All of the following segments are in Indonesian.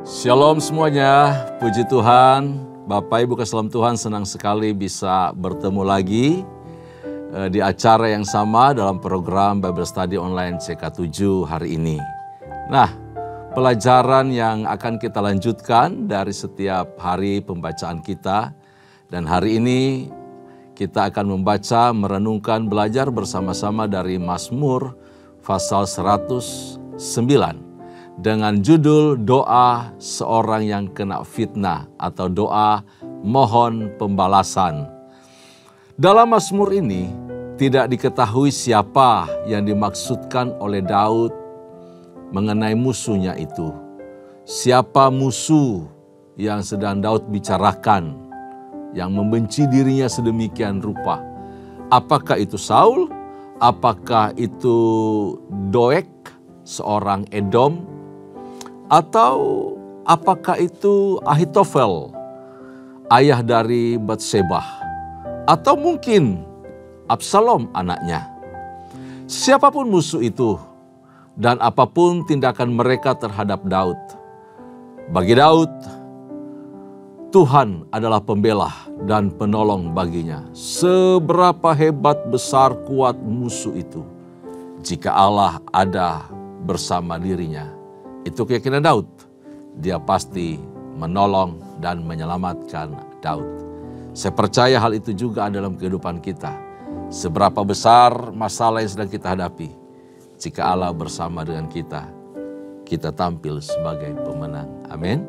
Shalom semuanya, puji Tuhan. Bapak Ibu kasih Tuhan, senang sekali bisa bertemu lagi di acara yang sama dalam program Bible Study Online CK7 hari ini. Nah, pelajaran yang akan kita lanjutkan dari setiap hari pembacaan kita. Dan hari ini kita akan membaca, merenungkan, belajar bersama-sama dari Mazmur pasal 109. Dengan judul doa seorang yang kena fitnah atau doa mohon pembalasan. Dalam Mazmur ini tidak diketahui siapa yang dimaksudkan oleh Daud mengenai musuhnya itu. Siapa musuh yang sedang Daud bicarakan yang membenci dirinya sedemikian rupa. Apakah itu Saul? Apakah itu Doeg, seorang Edom? Atau apakah itu Ahitofel, ayah dari Batseba? Atau mungkin Absalom anaknya? Siapapun musuh itu dan apapun tindakan mereka terhadap Daud. Bagi Daud, Tuhan adalah pembela dan penolong baginya. Seberapa hebat, besar, kuat musuh itu, jika Allah ada bersama dirinya. Itu keyakinan Daud. Dia pasti menolong dan menyelamatkan Daud. Saya percaya hal itu juga dalam kehidupan kita. Seberapa besar masalah yang sedang kita hadapi, jika Allah bersama dengan kita, kita tampil sebagai pemenang. Amin.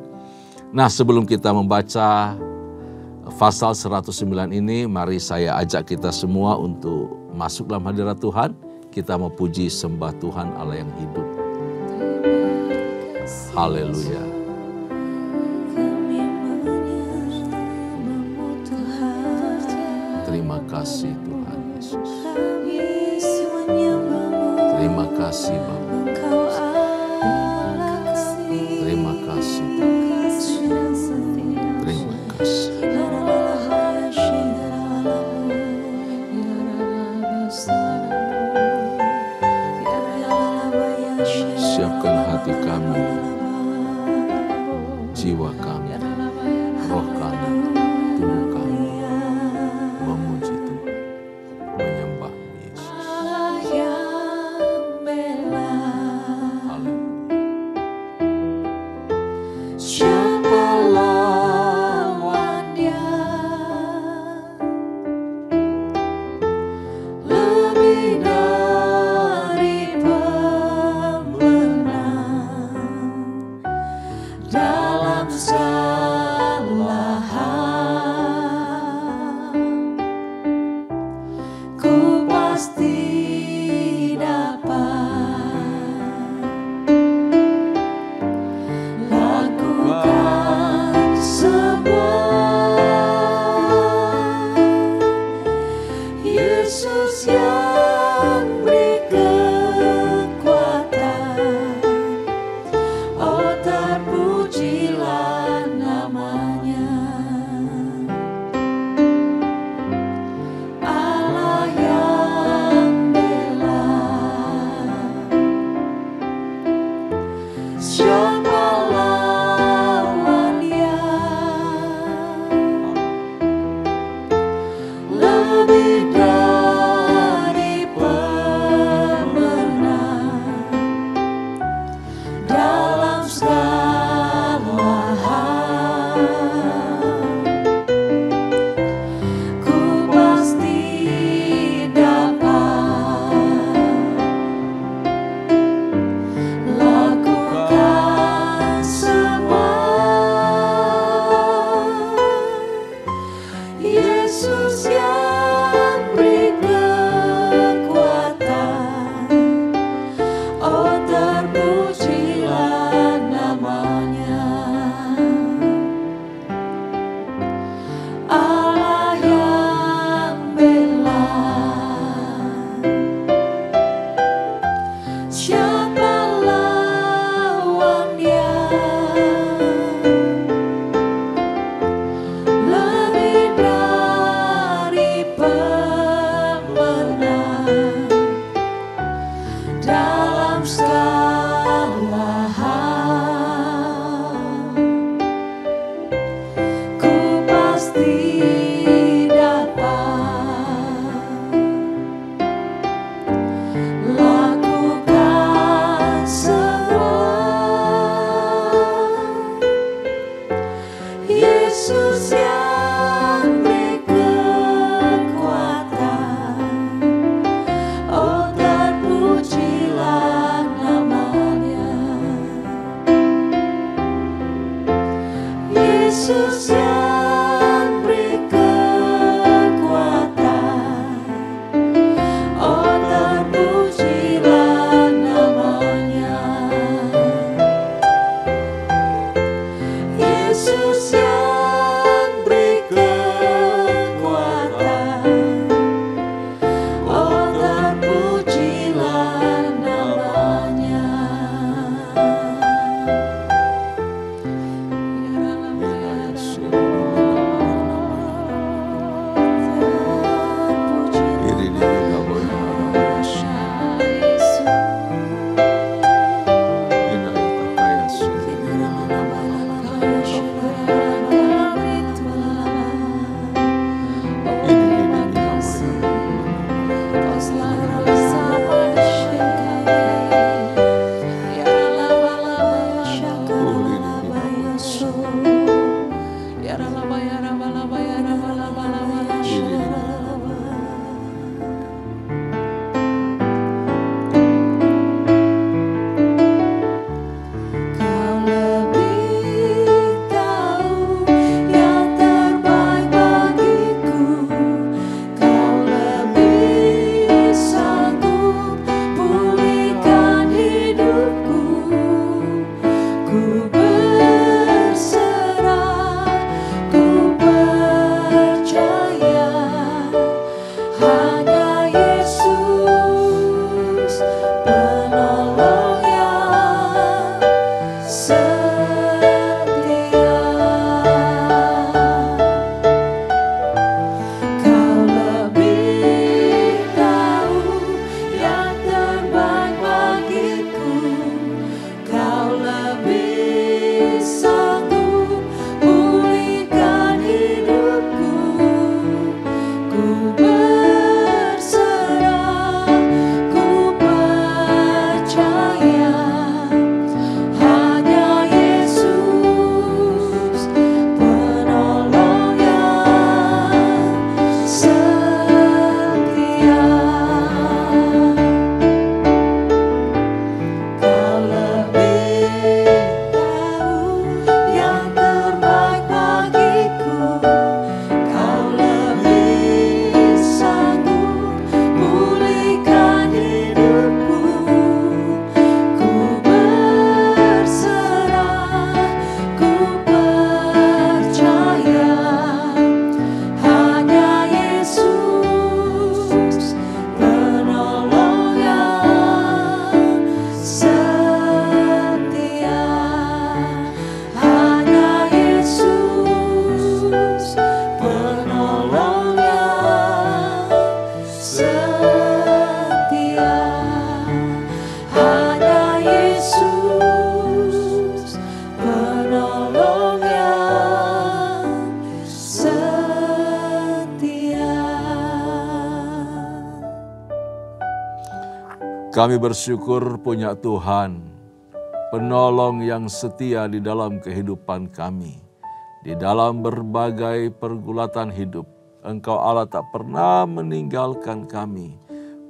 Nah, sebelum kita membaca pasal 109 ini, mari saya ajak kita semua untuk masuk dalam hadirat Tuhan. Kita mau puji sembah Tuhan Allah yang hidup. Haleluya. Terima kasih Tuhan Yesus. Terima kasih Bapa. Terima kasih. Terima kasih. Siapkan hati kami, jiwa kami, roh kami, tubuh kami, memuji Tuhan, menyembah Yesus. Haleluya. Siapa lawannya? Lebih dari pemenang dalam segala hal. Ku pasti dapat lakukan semua. Yesus yang beri kekuatan, oh terpujilah Yesus yang beri kekuatan, oh terpujilah namanya. Yesus yang beri kekuatan, oh terpujilah namanya. Kami bersyukur punya Tuhan, penolong yang setia di dalam kehidupan kami. Di dalam berbagai pergulatan hidup, Engkau Allah tak pernah meninggalkan kami.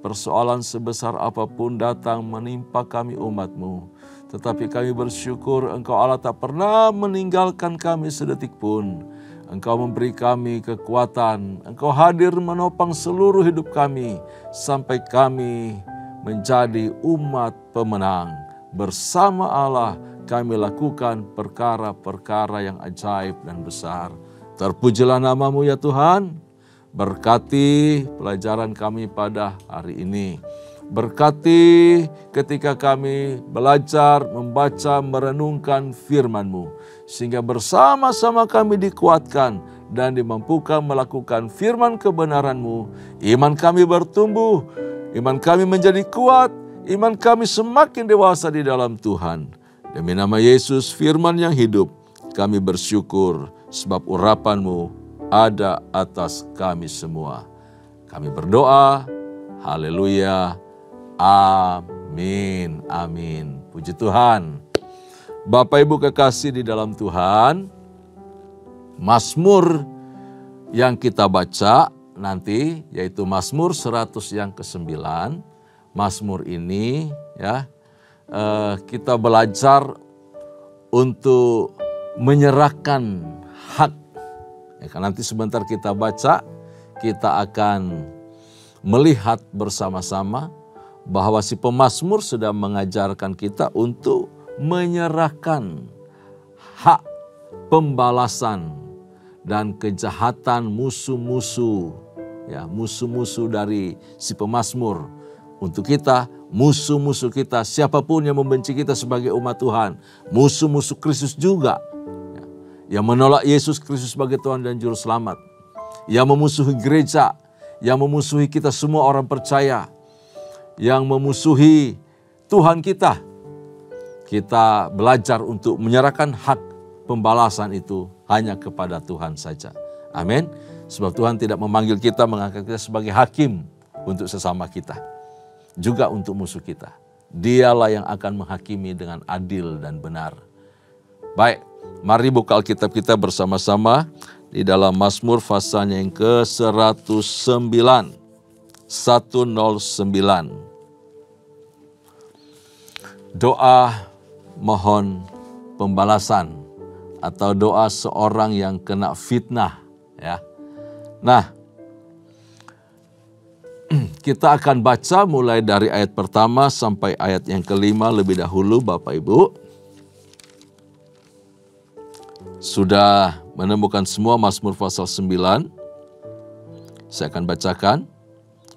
Persoalan sebesar apapun datang menimpa kami umat-Mu. Tetapi kami bersyukur Engkau Allah tak pernah meninggalkan kami sedetik pun. Engkau memberi kami kekuatan, Engkau hadir menopang seluruh hidup kami, sampai kami menjadi umat pemenang. Bersama Allah kami lakukan perkara-perkara yang ajaib dan besar. Terpujilah nama-Mu ya Tuhan. Berkati pelajaran kami pada hari ini. Berkati ketika kami belajar, membaca, merenungkan firman-Mu. Sehingga bersama-sama kami dikuatkan dan dimampukan melakukan firman kebenaran-Mu. Iman kami bertumbuh, iman kami menjadi kuat, iman kami semakin dewasa di dalam Tuhan. Demi nama Yesus firman yang hidup, kami bersyukur sebab urapan-Mu ada atas kami semua. Kami berdoa, haleluya, amin, amin. Puji Tuhan. Bapak Ibu kekasih di dalam Tuhan, Mazmur yang kita baca nanti yaitu Mazmur 100 yang ke-9. Mazmur ini ya kita belajar untuk menyerahkan hak. Ya kan, nanti sebentar kita baca, kita akan melihat bersama-sama bahwa si pemazmur sedang mengajarkan kita untuk menyerahkan hak pembalasan dan kejahatan musuh-musuh, ya, musuh-musuh dari si pemazmur untuk kita, musuh-musuh kita, siapapun yang membenci kita sebagai umat Tuhan, musuh-musuh Kristus juga, ya, yang menolak Yesus Kristus sebagai Tuhan dan Juru Selamat, yang memusuhi gereja, yang memusuhi kita semua orang percaya, yang memusuhi Tuhan kita. Kita belajar untuk menyerahkan hak pembalasan itu hanya kepada Tuhan saja. Amin. Sebab Tuhan tidak memanggil kita, mengangkat kita sebagai hakim untuk sesama kita. Juga untuk musuh kita. Dialah yang akan menghakimi dengan adil dan benar. Baik, mari buka Alkitab kita bersama-sama di dalam Mazmur pasalnya yang ke-109. 109. Doa mohon pembalasan atau doa seorang yang kena fitnah, ya. Nah, kita akan baca mulai dari ayat pertama sampai ayat yang kelima lebih dahulu, Bapak Ibu. Sudah menemukan semua Mazmur pasal 9? Saya akan bacakan.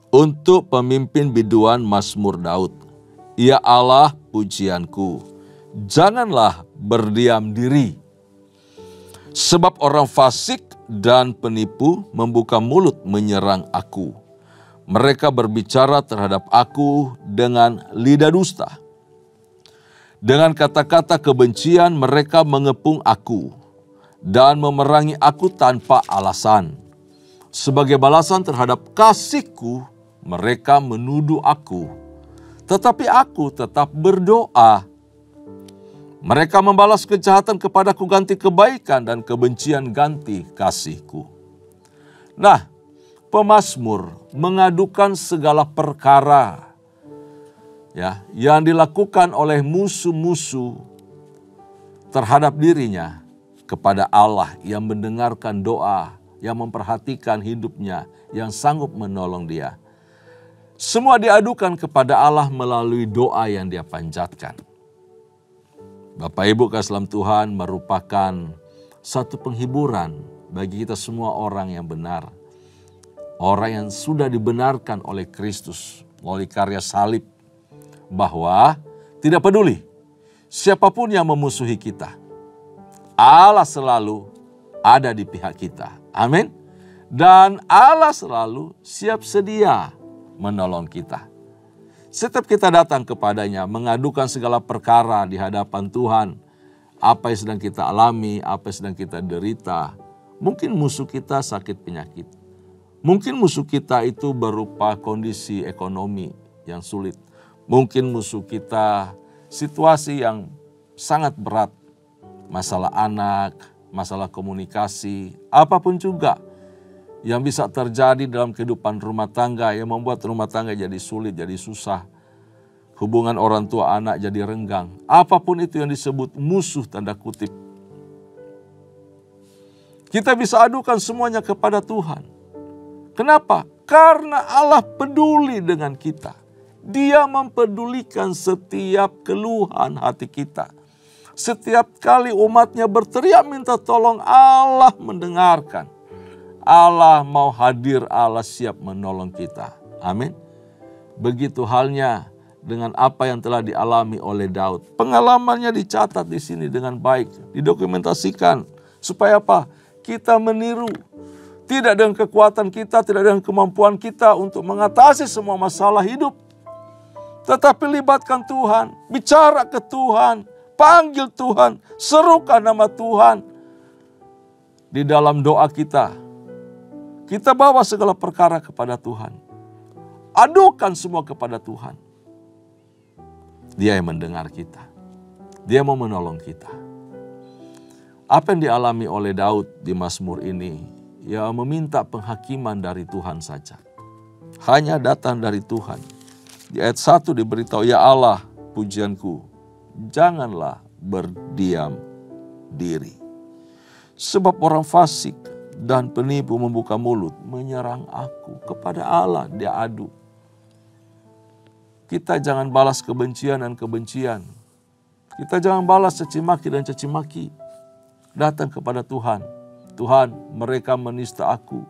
Untuk pemimpin biduan Mazmur Daud. Ya Allah, pujianku, janganlah berdiam diri. Sebab orang fasik dan penipu membuka mulut menyerang aku. Mereka berbicara terhadap aku dengan lidah dusta. Dengan kata-kata kebencian mereka mengepung aku dan memerangi aku tanpa alasan. Sebagai balasan terhadap kasihku, mereka menuduh aku. Tetapi aku tetap berdoa. Mereka membalas kejahatan kepadaku ganti kebaikan dan kebencian ganti kasihku. Nah, pemazmur mengadukan segala perkara, ya, yang dilakukan oleh musuh-musuh terhadap dirinya kepada Allah yang mendengarkan doa, yang memperhatikan hidupnya, yang sanggup menolong dia. Semua diadukan kepada Allah melalui doa yang dia panjatkan. Bapak Ibu kasih dalam Tuhan merupakan satu penghiburan bagi kita semua orang yang benar. Orang yang sudah dibenarkan oleh Kristus melalui karya salib. Bahwa tidak peduli siapapun yang memusuhi kita, Allah selalu ada di pihak kita. Amin. Dan Allah selalu siap sedia menolong kita. Setiap kita datang kepadanya, mengadukan segala perkara di hadapan Tuhan. Apa yang sedang kita alami, apa yang sedang kita derita. Mungkin musuh kita sakit penyakit. Mungkin musuh kita itu berupa kondisi ekonomi yang sulit. Mungkin musuh kita situasi yang sangat berat. Masalah anak, masalah komunikasi, apapun juga yang bisa terjadi dalam kehidupan rumah tangga yang membuat rumah tangga jadi sulit, jadi susah. Hubungan orang tua anak jadi renggang. Apapun itu yang disebut musuh tanda kutip. Kita bisa adukan semuanya kepada Tuhan. Kenapa? Karena Allah peduli dengan kita. Dia mempedulikan setiap keluhan hati kita. Setiap kali umatnya berteriak minta tolong, Allah mendengarkan. Allah mau hadir, Allah siap menolong kita. Amin. Begitu halnya dengan apa yang telah dialami oleh Daud. Pengalamannya dicatat di sini dengan baik, didokumentasikan. Supaya apa? Kita meniru. Tidak dengan kekuatan kita, tidak dengan kemampuan kita untuk mengatasi semua masalah hidup. Tetapi libatkan Tuhan, bicara ke Tuhan, panggil Tuhan, serukan nama Tuhan. Di dalam doa kita bawa segala perkara kepada Tuhan. Adukan semua kepada Tuhan. Dia yang mendengar kita. Dia mau menolong kita. Apa yang dialami oleh Daud di Mazmur ini, ya meminta penghakiman dari Tuhan saja. Hanya datang dari Tuhan. Di ayat 1 diberitahu, ya Allah pujianku, janganlah berdiam diri. Sebab orang fasik dan penipu membuka mulut, menyerang aku. Kepada Allah dia adu. Kita jangan balas kebencian dan kebencian. Kita jangan balas caci maki dan caci maki. Datang kepada Tuhan. Tuhan, mereka menista aku.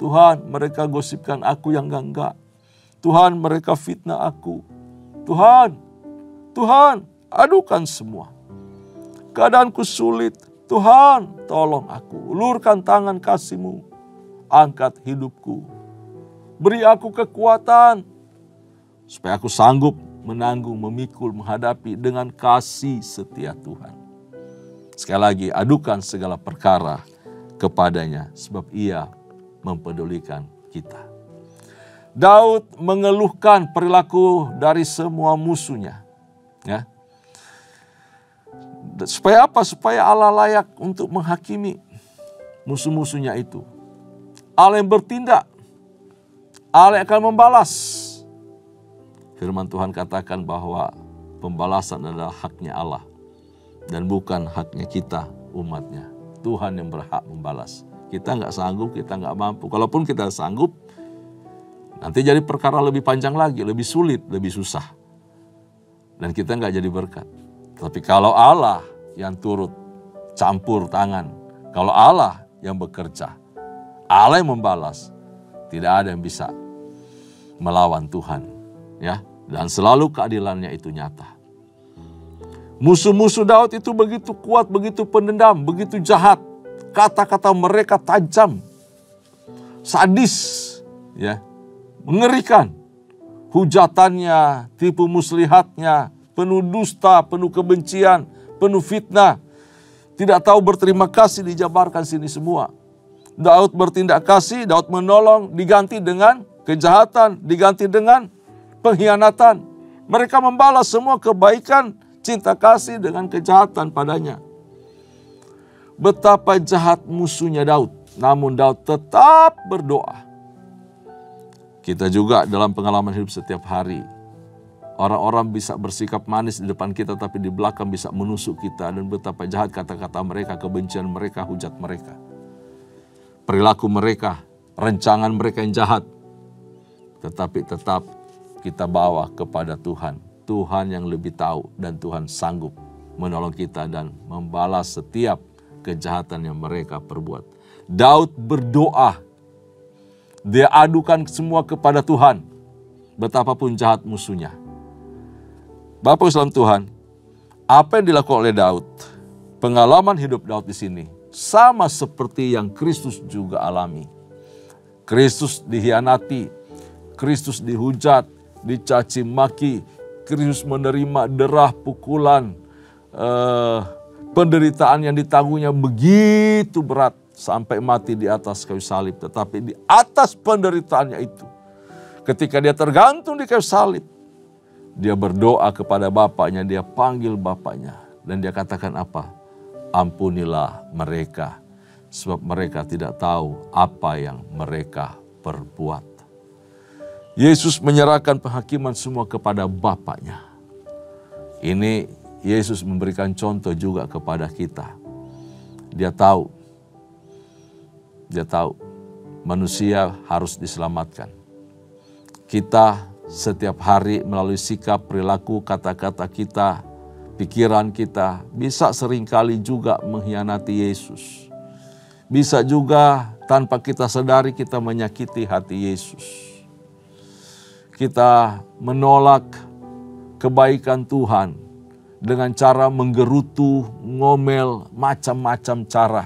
Tuhan, mereka gosipkan aku yang enggak. Tuhan, mereka fitnah aku. Tuhan, adukan semua. Keadaanku sulit. Tuhan, tolong aku. Ulurkan tangan kasih-Mu. Angkat hidupku. Beri aku kekuatan. Supaya aku sanggup menanggung, memikul, menghadapi dengan kasih setia Tuhan. Sekali lagi, adukan segala perkara kepadanya. Sebab Ia mempedulikan kita. Daud mengeluhkan perilaku dari semua musuhnya. Ya. Supaya apa? Supaya Allah layak untuk menghakimi musuh-musuhnya itu. Allah yang bertindak. Allah yang akan membalas. Firman Tuhan katakan bahwa pembalasan adalah haknya Allah. Dan bukan haknya kita, umatnya. Tuhan yang berhak membalas. Kita nggak sanggup, kita nggak mampu. Kalaupun kita sanggup, nanti jadi perkara lebih panjang lagi, lebih sulit, lebih susah. Dan kita nggak jadi berkat. Tapi kalau Allah yang turut campur tangan, kalau Allah yang bekerja, Allah yang membalas, tidak ada yang bisa melawan Tuhan. Ya, dan selalu keadilannya itu nyata. Musuh-musuh Daud itu begitu kuat, begitu pendendam, begitu jahat. Kata-kata mereka tajam, sadis, ya, mengerikan. Hujatannya, tipu muslihatnya, penuh dusta, penuh kebencian, penuh fitnah. Tidak tahu berterima kasih, dijabarkan sini semua. Daud bertindak kasih, Daud menolong, diganti dengan kejahatan, diganti dengan pengkhianatan. Mereka membalas semua kebaikan, cinta kasih dengan kejahatan padanya. Betapa jahat musuhnya Daud, namun Daud tetap berdoa. Kita juga dalam pengalaman hidup setiap hari, orang-orang bisa bersikap manis di depan kita, tapi di belakang bisa menusuk kita. Dan betapa jahat kata-kata mereka, kebencian mereka, hujat mereka. Perilaku mereka, rancangan mereka yang jahat. Tetapi tetap kita bawa kepada Tuhan. Tuhan yang lebih tahu dan Tuhan sanggup menolong kita dan membalas setiap kejahatan yang mereka perbuat. Daud berdoa. Dia adukan semua kepada Tuhan. Betapapun jahat musuhnya. Bapak Islam Tuhan, apa yang dilakukan oleh Daud, pengalaman hidup Daud di sini, sama seperti yang Kristus juga alami. Kristus dihianati, Kristus dihujat, dicaci maki, Kristus menerima derah, pukulan, penderitaan yang ditanggungnya begitu berat sampai mati di atas kayu salib. Tetapi di atas penderitaannya itu, ketika dia tergantung di kayu salib, dia berdoa kepada Bapaknya, dia panggil Bapaknya. Dan dia katakan apa? Ampunilah mereka, sebab mereka tidak tahu apa yang mereka perbuat. Yesus menyerahkan penghakiman semua kepada Bapaknya. Ini Yesus memberikan contoh juga kepada kita. Dia tahu manusia harus diselamatkan. Kita setiap hari melalui sikap, perilaku, kata-kata kita, pikiran kita, bisa seringkali juga mengkhianati Yesus. Bisa juga tanpa kita sadari kita menyakiti hati Yesus. Kita menolak kebaikan Tuhan dengan cara menggerutu, ngomel, macam-macam cara.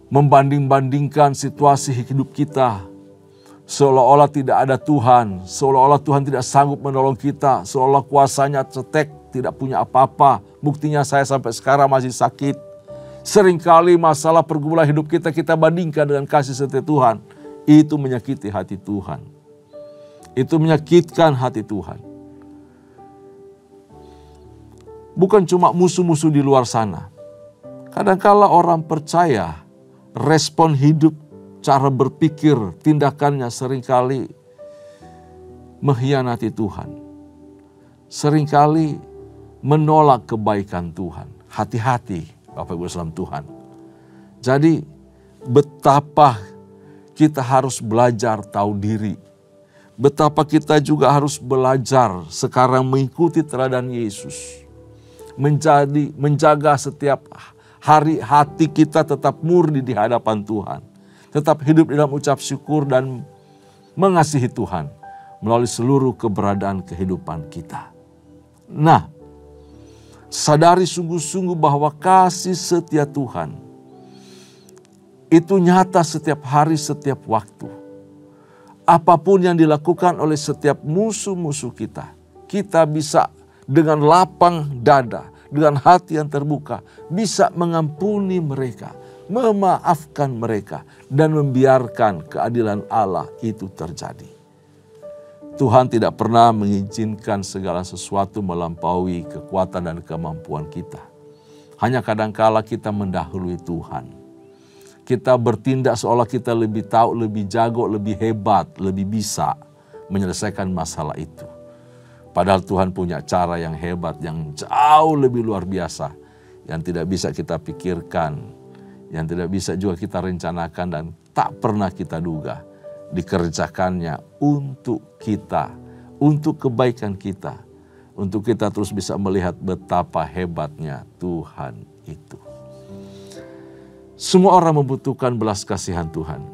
Membanding-bandingkan situasi hidup kita. Seolah-olah tidak ada Tuhan, seolah-olah Tuhan tidak sanggup menolong kita, seolah kuasanya cetek, tidak punya apa-apa. Buktinya saya sampai sekarang masih sakit. Seringkali masalah pergumulan hidup kita bandingkan dengan kasih setia Tuhan. Itu menyakiti hati Tuhan. Itu menyakitkan hati Tuhan. Bukan cuma musuh-musuh di luar sana. Kadangkala orang percaya, respon hidup, cara berpikir, tindakannya seringkali mengkhianati Tuhan. Seringkali menolak kebaikan Tuhan. Hati-hati Bapak Ibu dalam Tuhan. Jadi betapa kita harus belajar tahu diri. Betapa kita juga harus belajar sekarang mengikuti teladan Yesus. Menjaga setiap hari hati kita tetap murni di hadapan Tuhan. Tetap hidup dalam ucap syukur dan mengasihi Tuhan melalui seluruh keberadaan kehidupan kita. Nah, sadari sungguh-sungguh bahwa kasih setia Tuhan itu nyata setiap hari, setiap waktu. Apapun yang dilakukan oleh setiap musuh-musuh kita, kita bisa dengan lapang dada, dengan hati yang terbuka, bisa mengampuni mereka, memaafkan mereka, dan membiarkan keadilan Allah itu terjadi. Tuhan tidak pernah mengizinkan segala sesuatu melampaui kekuatan dan kemampuan kita. Hanya kadangkala kita mendahului Tuhan. Kita bertindak seolah kita lebih tahu, lebih jago, lebih hebat, lebih bisa menyelesaikan masalah itu. Padahal Tuhan punya cara yang hebat, yang jauh lebih luar biasa, yang tidak bisa kita pikirkan, yang tidak bisa juga kita rencanakan dan tak pernah kita duga. Dikerjakannya untuk kita, untuk kebaikan kita, untuk kita terus bisa melihat betapa hebatnya Tuhan itu. Semua orang membutuhkan belas kasihan Tuhan.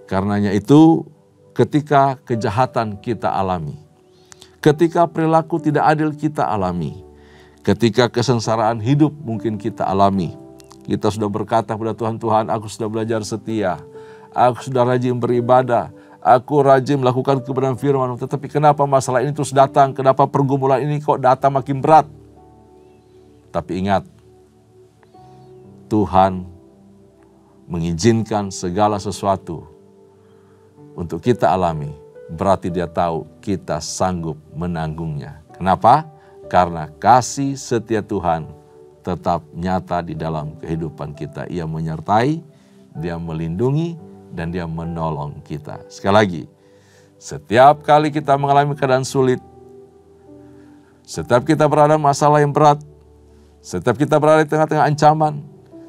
Karenanya itu, ketika kejahatan kita alami, ketika perilaku tidak adil kita alami, ketika kesengsaraan hidup mungkin kita alami, kita sudah berkata kepada Tuhan, Tuhan, aku sudah belajar setia, aku sudah rajin beribadah, aku rajin melakukan kebenaran firman, tetapi kenapa masalah ini terus datang, kenapa pergumulan ini kok datang makin berat? Tapi ingat, Tuhan mengizinkan segala sesuatu untuk kita alami, berarti Dia tahu kita sanggup menanggungnya. Kenapa? Karena kasih setia Tuhan tetap nyata di dalam kehidupan kita. Ia menyertai, Dia melindungi, dan Dia menolong kita. Sekali lagi, setiap kali kita mengalami keadaan sulit, setiap kita berada dalam masalah yang berat, setiap kita berada di tengah-tengah ancaman,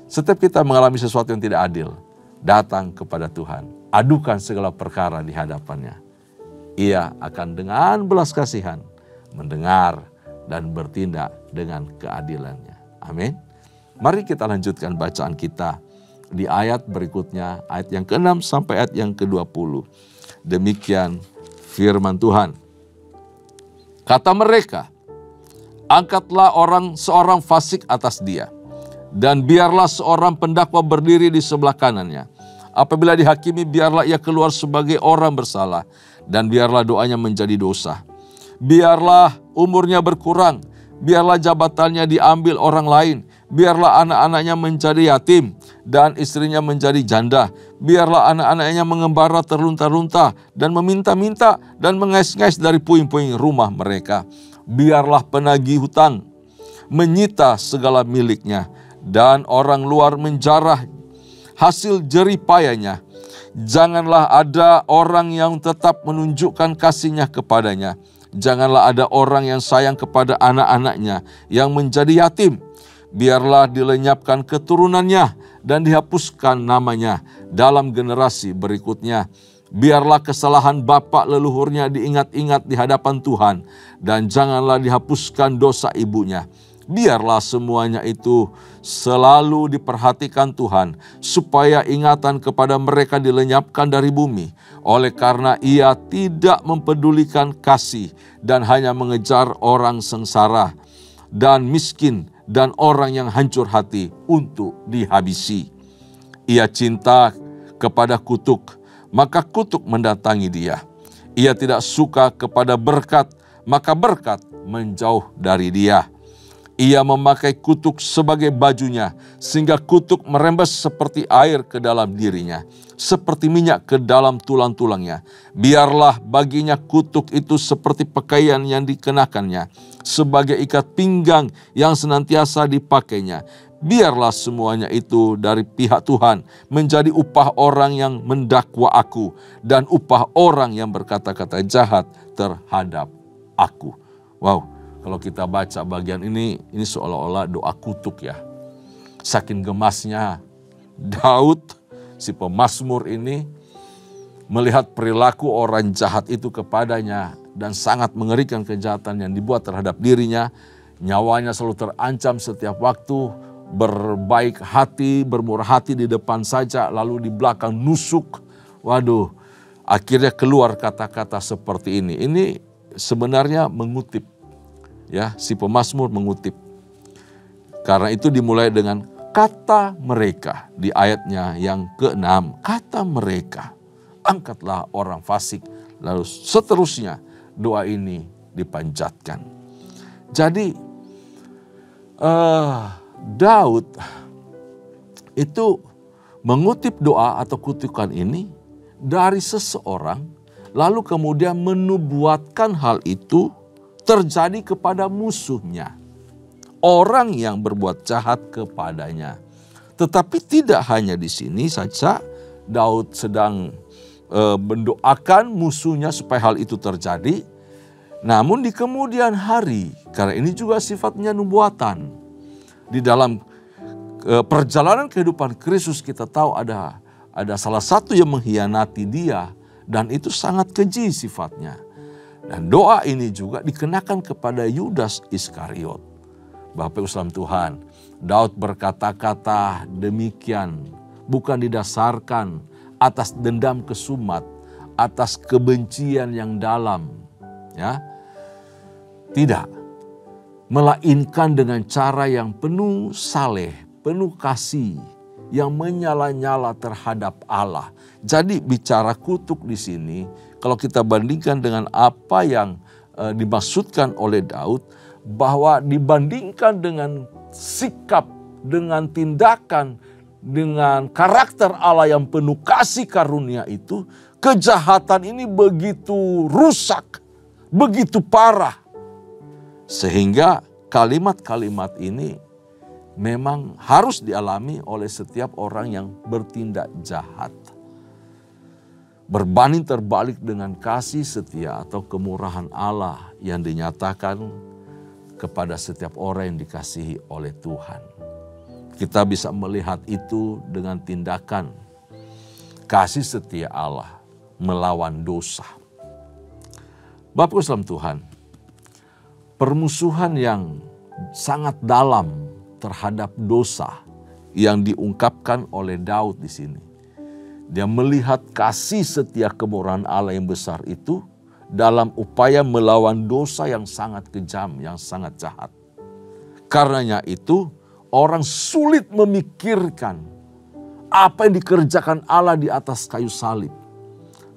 setiap kita mengalami sesuatu yang tidak adil, datang kepada Tuhan, adukan segala perkara di hadapannya. Ia akan dengan belas kasihan mendengar dan bertindak dengan keadilannya. Amin. Mari kita lanjutkan bacaan kita di ayat berikutnya, ayat yang ke-6 sampai ayat yang ke-20. Demikian firman Tuhan. Kata mereka, angkatlah seorang fasik atas dia, dan biarlah seorang pendakwa berdiri di sebelah kanannya. Apabila dihakimi, biarlah ia keluar sebagai orang bersalah, dan biarlah doanya menjadi dosa. Biarlah umurnya berkurang, biarlah jabatannya diambil orang lain, biarlah anak-anaknya menjadi yatim, dan istrinya menjadi janda. Biarlah anak-anaknya mengembara terlunta-lunta, dan meminta-minta, dan mengais-ngais dari puing-puing rumah mereka. Biarlah penagih hutang menyita segala miliknya, dan orang luar menjarah hasil jerih payahnya. Janganlah ada orang yang tetap menunjukkan kasihnya kepadanya. Janganlah ada orang yang sayang kepada anak-anaknya yang menjadi yatim. Biarlah dilenyapkan keturunannya dan dihapuskan namanya dalam generasi berikutnya. Biarlah kesalahan bapa leluhurnya diingat-ingat di hadapan Tuhan, dan janganlah dihapuskan dosa ibunya. Biarlah semuanya itu selalu diperhatikan Tuhan, supaya ingatan kepada mereka dilenyapkan dari bumi. Oleh karena Ia tidak mempedulikan kasih dan hanya mengejar orang sengsara dan miskin dan orang yang hancur hati untuk dihabisi. Ia cinta kepada kutuk, maka kutuk mendatangi dia. Ia tidak suka kepada berkat, maka berkat menjauh dari dia. Ia memakai kutuk sebagai bajunya, sehingga kutuk merembes seperti air ke dalam dirinya, seperti minyak ke dalam tulang-tulangnya. Biarlah baginya kutuk itu seperti pakaian yang dikenakannya, sebagai ikat pinggang yang senantiasa dipakainya. Biarlah semuanya itu dari pihak Tuhan menjadi upah orang yang mendakwa aku, dan upah orang yang berkata-kata jahat terhadap aku. Wow. Kalau kita baca bagian ini seolah-olah doa kutuk ya. Saking gemasnya Daud, si pemazmur ini, melihat perilaku orang jahat itu kepadanya dan sangat mengerikan kejahatan yang dibuat terhadap dirinya. Nyawanya selalu terancam setiap waktu, berbaik hati, bermurah hati di depan saja, lalu di belakang nusuk. Waduh, akhirnya keluar kata-kata seperti ini. Ini sebenarnya mengutip, ya, si pemazmur mengutip. Karena itu dimulai dengan kata mereka di ayatnya yang ke-6. Kata mereka, angkatlah orang fasik. Lalu seterusnya doa ini dipanjatkan. Jadi Daud itu mengutip doa atau kutukan ini dari seseorang, lalu kemudian menubuatkan hal itu terjadi kepada musuhnya, orang yang berbuat jahat kepadanya. Tetapi tidak hanya di sini saja Daud sedang mendoakan musuhnya supaya hal itu terjadi. Namun di kemudian hari, karena ini juga sifatnya nubuatan. Di dalam perjalanan kehidupan Kristus kita tahu ada salah satu yang mengkhianati dia, dan itu sangat keji sifatnya. Dan doa ini juga dikenakan kepada Yudas Iskariot. Bapak Ibu saudara Tuhan, Daud berkata-kata demikian bukan didasarkan atas dendam kesumat, atas kebencian yang dalam, ya. Tidak, melainkan dengan cara yang penuh saleh, penuh kasih, yang menyala-nyala terhadap Allah. Jadi bicara kutuk di sini, kalau kita bandingkan dengan apa yang dimaksudkan oleh Daud, bahwa dibandingkan dengan sikap, dengan tindakan, dengan karakter Allah yang penuh kasih karunia itu, kejahatan ini begitu rusak, begitu parah. Sehingga kalimat-kalimat ini memang harus dialami oleh setiap orang yang bertindak jahat. Berbanding terbalik dengan kasih setia atau kemurahan Allah yang dinyatakan kepada setiap orang yang dikasihi oleh Tuhan. Kita bisa melihat itu dengan tindakan kasih setia Allah melawan dosa. Bapak Ibu Tuhan, permusuhan yang sangat dalam terhadap dosa yang diungkapkan oleh Daud di sini. Dia melihat kasih setia kemurahan Allah yang besar itu dalam upaya melawan dosa yang sangat kejam, yang sangat jahat. Karenanya itu orang sulit memikirkan apa yang dikerjakan Allah di atas kayu salib.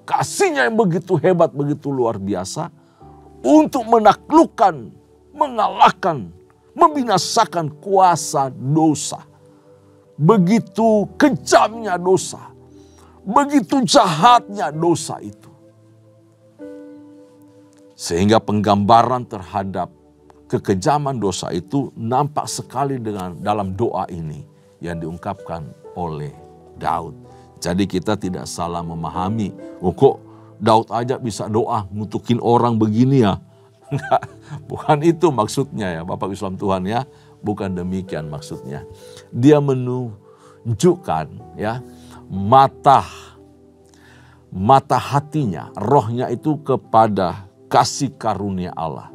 Kasihnya yang begitu hebat, begitu luar biasa untuk menaklukkan, mengalahkan, membinasakan kuasa dosa. Begitu kejamnya dosa, begitu jahatnya dosa itu. Sehingga penggambaran terhadap kekejaman dosa itu nampak sekali dalam doa ini yang diungkapkan oleh Daud. Jadi kita tidak salah memahami, kok Daud aja bisa doa ngutukin orang begini ya. Enggak, bukan itu maksudnya ya Bapak Islam Tuhan ya. Bukan demikian maksudnya. Dia menunjukkan ya mata hatinya, rohnya itu kepada kasih karunia Allah.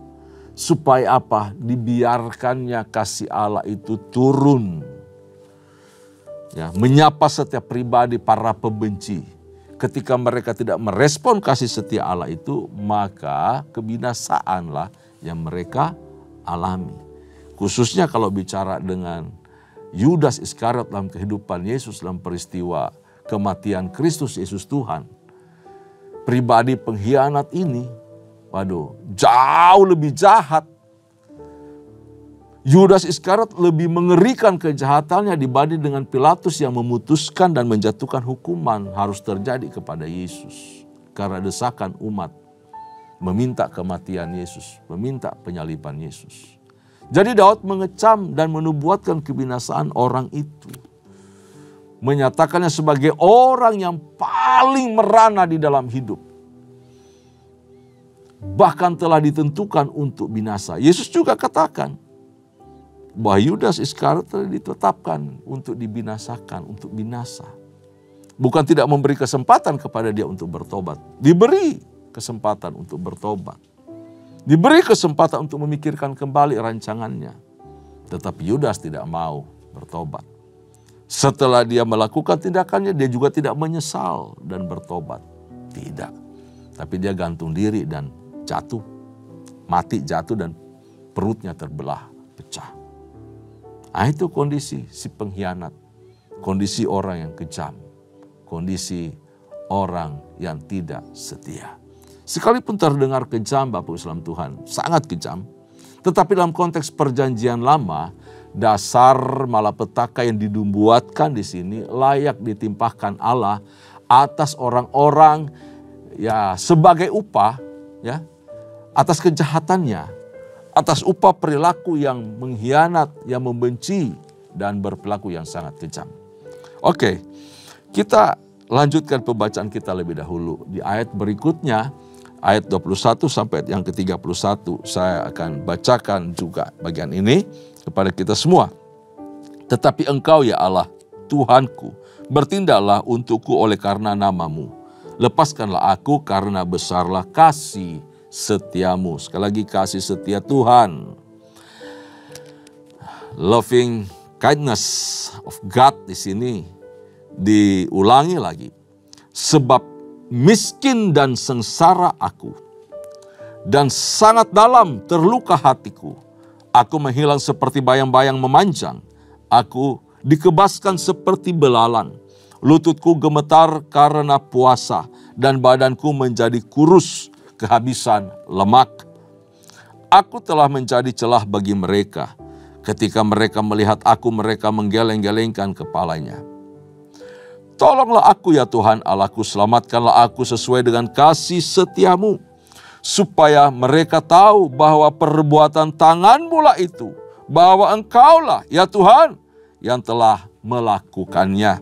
Supaya apa? Dibiarkannya kasih Allah itu turun. Ya, menyapa setiap pribadi para pembenci. Ketika mereka tidak merespon kasih setia Allah itu, maka kebinasaanlah yang mereka alami. Khususnya kalau bicara dengan Yudas Iskariot dalam kehidupan Yesus dalam peristiwa kematian Kristus Yesus Tuhan. Pribadi pengkhianat ini, waduh, jauh lebih jahat. Yudas Iskariot lebih mengerikan kejahatannya dibanding dengan Pilatus yang memutuskan dan menjatuhkan hukuman harus terjadi kepada Yesus. Karena desakan umat meminta kematian Yesus, meminta penyaliban Yesus. Jadi Daud mengecam dan menubuatkan kebinasaan orang itu. Menyatakannya sebagai orang yang paling merana di dalam hidup. Bahkan telah ditentukan untuk binasa. Yesus juga katakan, bahwa Yudas Iskariot telah ditetapkan untuk dibinasakan, untuk binasa. Bukan tidak memberi kesempatan kepada dia untuk bertobat. Diberi kesempatan untuk bertobat. Diberi kesempatan untuk memikirkan kembali rancangannya. Tetapi Yudas tidak mau bertobat. Setelah dia melakukan tindakannya, dia juga tidak menyesal dan bertobat. Tidak. Tapi dia gantung diri dan jatuh. Mati, jatuh, dan perutnya terbelah, pecah. Nah, itu kondisi si pengkhianat. Kondisi orang yang kejam. Kondisi orang yang tidak setia. Sekalipun terdengar kejam, Bapak Islam Tuhan, sangat kejam. Tetapi dalam konteks perjanjian lama, dasar malapetaka yang dibuatkan di sini layak ditimpahkan Allah atas orang-orang ya sebagai upah ya atas kejahatannya, atas upah perilaku yang mengkhianat, yang membenci dan berperilaku yang sangat kejam. Oke, kita lanjutkan pembacaan kita lebih dahulu di ayat berikutnya. Ayat 21 sampai yang ke-31 saya akan bacakan juga bagian ini kepada kita semua. Tetapi engkau ya Allah, Tuhanku, bertindaklah untukku oleh karena namamu. Lepaskanlah aku karena besarlah kasih setiamu. Sekali lagi kasih setia Tuhan. Loving kindness of God di sini diulangi lagi. Sebab miskin dan sengsara aku, dan sangat dalam terluka hatiku. Aku menghilang seperti bayang-bayang memanjang. Aku dikebaskan seperti belalang. Lututku gemetar karena puasa, dan badanku menjadi kurus kehabisan lemak. Aku telah menjadi celah bagi mereka. Ketika mereka melihat aku, mereka menggeleng-gelengkan kepalanya. Tolonglah aku ya Tuhan Allahku, selamatkanlah aku sesuai dengan kasih setiamu. Supaya mereka tahu bahwa perbuatan tanganmu lah itu. Bahwa engkaulah ya Tuhan yang telah melakukannya.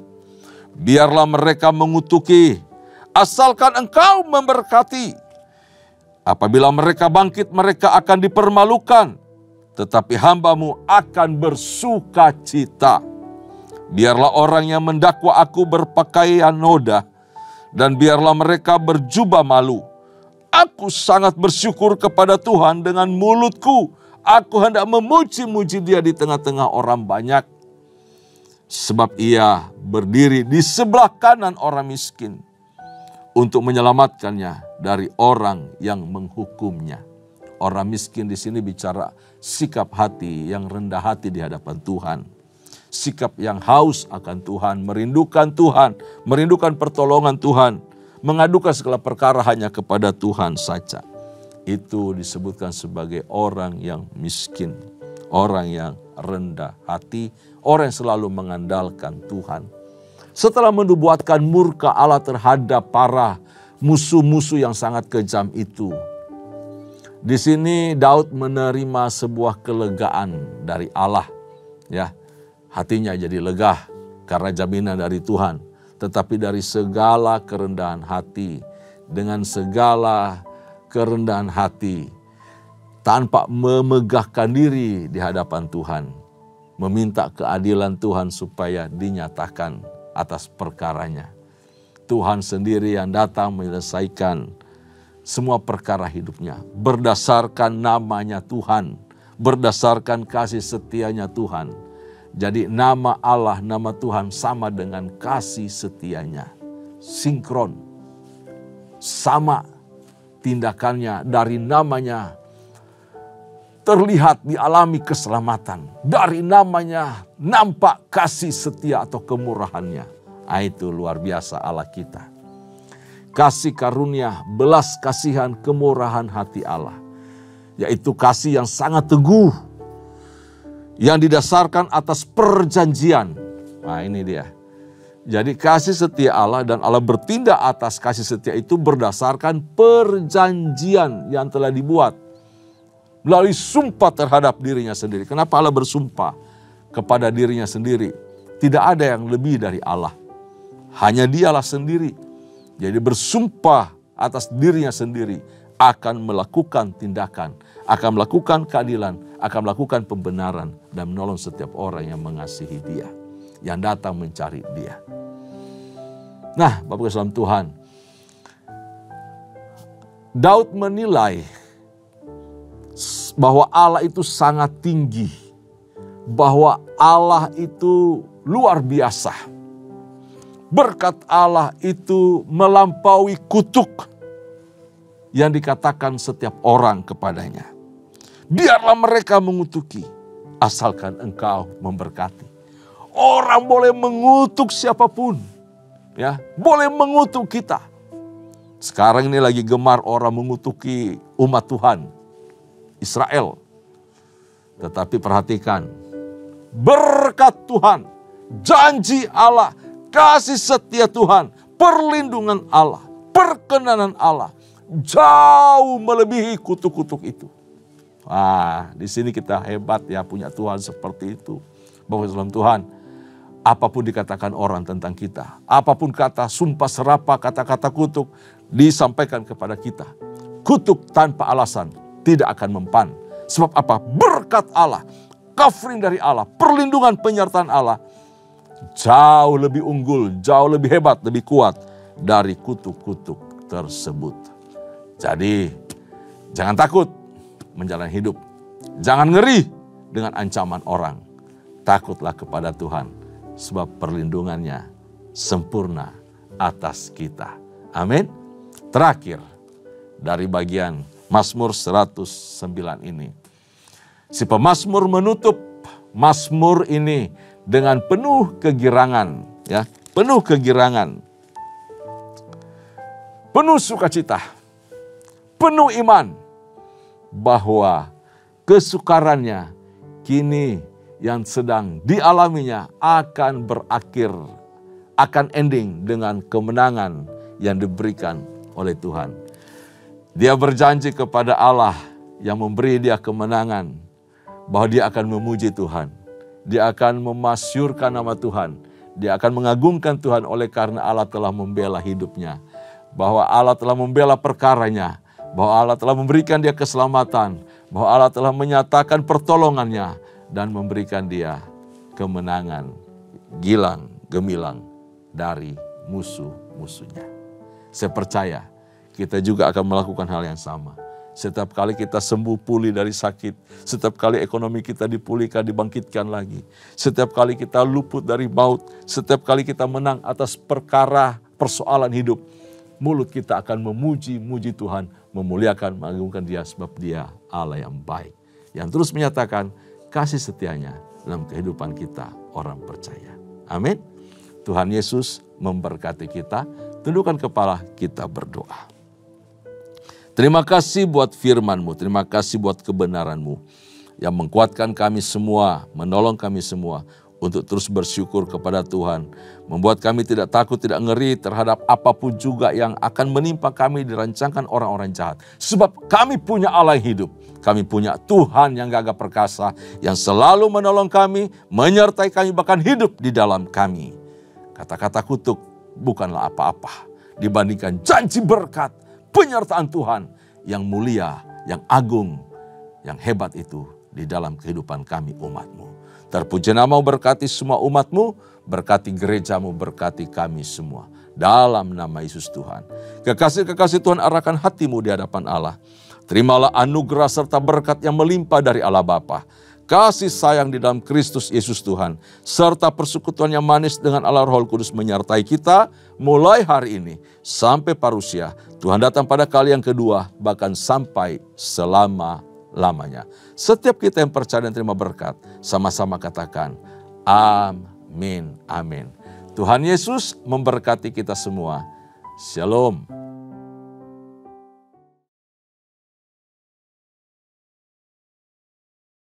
Biarlah mereka mengutuki, asalkan engkau memberkati. Apabila mereka bangkit, mereka akan dipermalukan. Tetapi hambamu akan bersuka cita. Biarlah orang yang mendakwa aku berpakaian noda, dan biarlah mereka berjubah malu. Aku sangat bersyukur kepada Tuhan dengan mulutku. Aku hendak memuji-muji dia di tengah-tengah orang banyak. Sebab ia berdiri di sebelah kanan orang miskin untuk menyelamatkannya dari orang yang menghukumnya. Orang miskin di sini bicara sikap hati yang rendah hati di hadapan Tuhan. Sikap yang haus akan Tuhan, merindukan Tuhan, merindukan pertolongan Tuhan, mengadukan segala perkara hanya kepada Tuhan saja. Itu disebutkan sebagai orang yang miskin, orang yang rendah hati, orang yang selalu mengandalkan Tuhan. Setelah menubuatkan murka Allah terhadap para musuh-musuh yang sangat kejam itu, di sini Daud menerima sebuah kelegaan dari Allah, ya. Hatinya jadi lega karena jaminan dari Tuhan. Tetapi dari segala kerendahan hati, dengan segala kerendahan hati, tanpa memegahkan diri di hadapan Tuhan, meminta keadilan Tuhan supaya dinyatakan atas perkaranya. Tuhan sendiri yang datang menyelesaikan semua perkara hidupnya berdasarkan namanya Tuhan, berdasarkan kasih setianya Tuhan. Jadi nama Allah, nama Tuhan sama dengan kasih setianya. Sinkron. Sama tindakannya, dari namanya terlihat dialami keselamatan. Dari namanya nampak kasih setia atau kemurahannya. Nah, itu luar biasa Allah kita. Kasih karunia, belas kasihan, kemurahan hati Allah. Yaitu kasih yang sangat teguh. Yang didasarkan atas perjanjian. Nah, ini dia. Jadi kasih setia Allah dan Allah bertindak atas kasih setia itu berdasarkan perjanjian yang telah dibuat. Melalui sumpah terhadap dirinya sendiri. Kenapa Allah bersumpah kepada dirinya sendiri? Tidak ada yang lebih dari Allah. Hanya dialah sendiri. Jadi bersumpah atas dirinya sendiri. akan melakukan tindakan, akan melakukan keadilan, akan melakukan pembenaran, dan menolong setiap orang yang mengasihi Dia, yang datang mencari Dia. Nah, Bapak Ibu saudara Tuhan, Daud menilai bahwa Allah itu sangat tinggi, bahwa Allah itu luar biasa. Berkat Allah itu melampaui kutuk yang dikatakan setiap orang kepadanya. Biarlah mereka mengutuki, asalkan Engkau memberkati. Orang boleh mengutuk siapapun, ya, boleh mengutuk kita. Sekarang ini lagi gemar orang mengutuki umat Tuhan, Israel. Tetapi perhatikan, berkat Tuhan, janji Allah, kasih setia Tuhan, perlindungan Allah, perkenanan Allah, jauh melebihi kutuk-kutuk itu. Wah, di sini kita hebat ya, punya Tuhan seperti itu. Bapak dalam Tuhan, apapun dikatakan orang tentang kita, apapun kata sumpah serapah, kata-kata kutuk disampaikan kepada kita, kutuk tanpa alasan tidak akan mempan. Sebab apa? Berkat Allah, covering dari Allah, perlindungan penyertaan Allah jauh lebih unggul, jauh lebih hebat, lebih kuat dari kutuk-kutuk tersebut. Jadi jangan takut menjalani hidup, jangan ngeri dengan ancaman orang. Takutlah kepada Tuhan, sebab perlindungannya sempurna atas kita. Amin. Terakhir dari bagian Mazmur 109 ini, si pemazmur menutup Mazmur ini dengan penuh kegirangan, ya, penuh kegirangan, penuh sukacita, penuh iman bahwa kesukarannya kini yang sedang dialaminya akan berakhir, akan ending dengan kemenangan yang diberikan oleh Tuhan. Dia berjanji kepada Allah yang memberi dia kemenangan bahwa dia akan memuji Tuhan. Dia akan memasyurkan nama Tuhan. Dia akan mengagungkan Tuhan oleh karena Allah telah membela hidupnya. Bahwa Allah telah membela perkaranya. Bahwa Allah telah memberikan dia keselamatan. Bahwa Allah telah menyatakan pertolongannya. Dan memberikan dia kemenangan gilang gemilang dari musuh-musuhnya. Saya percaya kita juga akan melakukan hal yang sama. Setiap kali kita sembuh pulih dari sakit, setiap kali ekonomi kita dipulihkan, dibangkitkan lagi. Setiap kali kita luput dari maut, setiap kali kita menang atas perkara persoalan hidup, mulut kita akan memuji Tuhan, memuliakan, mengagungkan Dia sebab Dia Allah yang baik. Yang terus menyatakan kasih setianya dalam kehidupan kita orang percaya. Amin. Tuhan Yesus memberkati kita. Tundukkan kepala, kita berdoa. Terima kasih buat firman-Mu, terima kasih buat kebenaran-Mu yang menguatkan kami semua, menolong kami semua untuk terus bersyukur kepada Tuhan. Membuat kami tidak takut, tidak ngeri terhadap apapun juga yang akan menimpa kami dirancangkan orang-orang jahat. Sebab kami punya Allah yang hidup, kami punya Tuhan yang gagah perkasa, yang selalu menolong kami, menyertai kami, bahkan hidup di dalam kami. Kata-kata kutuk bukanlah apa-apa dibandingkan janji berkat, penyertaan Tuhan yang mulia, yang agung, yang hebat itu di dalam kehidupan kami umat-Mu. Terpuji nama-Mu, berkati semua umat-Mu, berkati gereja-Mu, berkati kami semua. Dalam nama Yesus Tuhan. Kekasih-kekasih Tuhan, arahkan hatimu di hadapan Allah. Terimalah anugerah serta berkat yang melimpah dari Allah Bapa, kasih sayang di dalam Kristus Yesus Tuhan, serta persekutuan yang manis dengan Allah Roh Kudus menyertai kita mulai hari ini sampai parusia. Tuhan datang pada kali yang kedua, bahkan sampai selama-lamanya. Setiap kita yang percaya dan terima berkat, sama-sama katakan, amin, amin. Tuhan Yesus memberkati kita semua. Shalom.